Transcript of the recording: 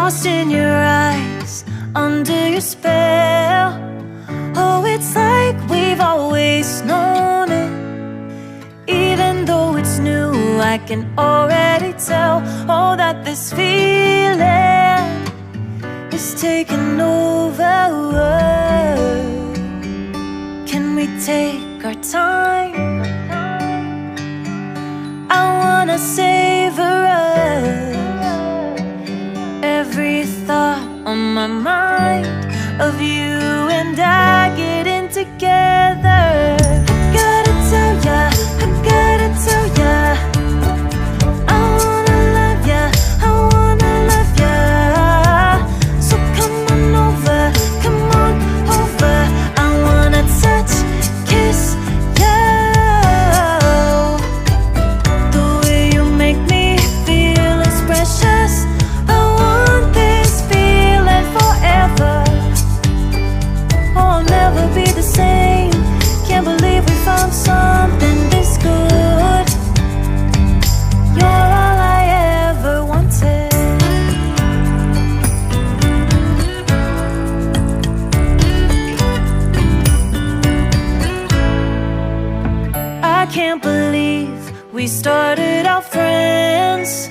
lost in your eyes, under your spell. Oh, it's like we've always known it. Even though it's new, I can already tell. Oh, that this feeling is taking over. Can we take our time? I wanna savor us. Every thought on my mind of you and I getting together. I gotta tell ya, I gotta tell ya, I wanna love ya, I wanna love ya. So come on over, come on over. I wanna touch, kiss ya. The way you make me feel is precious. I want this feeling forever. Oh, I'll never be the same. Can't believe we found something this good. You're all I ever wanted. I can't believe we started out friends.